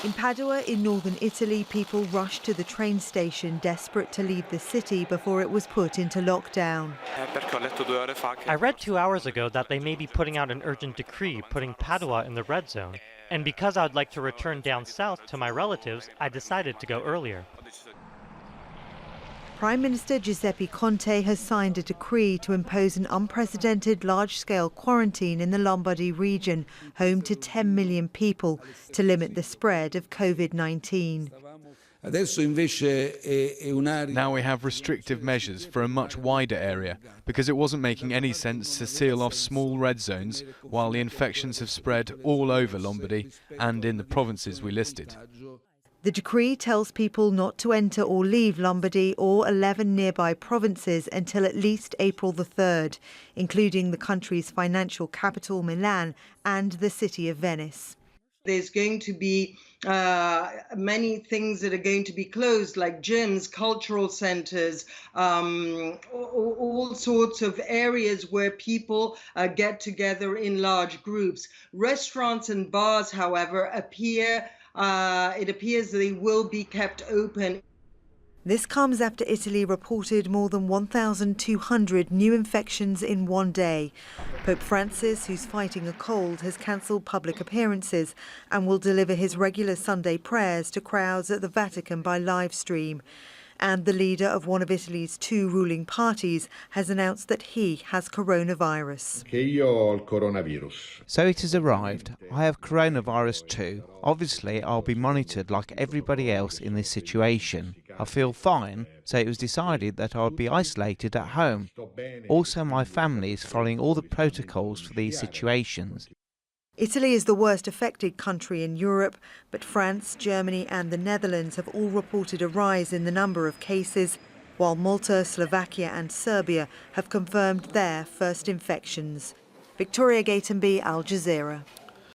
In Padua, in northern Italy, people rushed to the train station, desperate to leave the city before it was put into lockdown. I read 2 hours ago that they may be putting out an urgent decree putting Padua in the red zone. And because I would like to return down south to my relatives, I decided to go earlier. Prime Minister Giuseppe Conte has signed a decree to impose an unprecedented large-scale quarantine in the Lombardy region, home to 10 million people, to limit the spread of COVID-19. Now we have restrictive measures for a much wider area, because it wasn't making any sense to seal off small red zones while the infections have spread all over Lombardy and in the provinces we listed. The decree tells people not to enter or leave Lombardy or 11 nearby provinces until at least April the 3rd, including the country's financial capital, Milan, and the city of Venice. There's going to be many things that are going to be closed, like gyms, cultural centres, all sorts of areas where people get together in large groups. Restaurants and bars, however, it appears they will be kept open. This comes after Italy reported more than 1,200 new infections in one day. Pope Francis, who's fighting a cold, has cancelled public appearances and will deliver his regular Sunday prayers to crowds at the Vatican by live stream. And the leader of one of Italy's two ruling parties has announced that he has coronavirus. So it has arrived. I have coronavirus too. Obviously, I'll be monitored like everybody else in this situation. I feel fine, so it was decided that I would be isolated at home. Also, my family is following all the protocols for these situations. Italy is the worst affected country in Europe, but France, Germany and the Netherlands have all reported a rise in the number of cases, while Malta, Slovakia and Serbia have confirmed their first infections. Victoria Gatenby, Al Jazeera.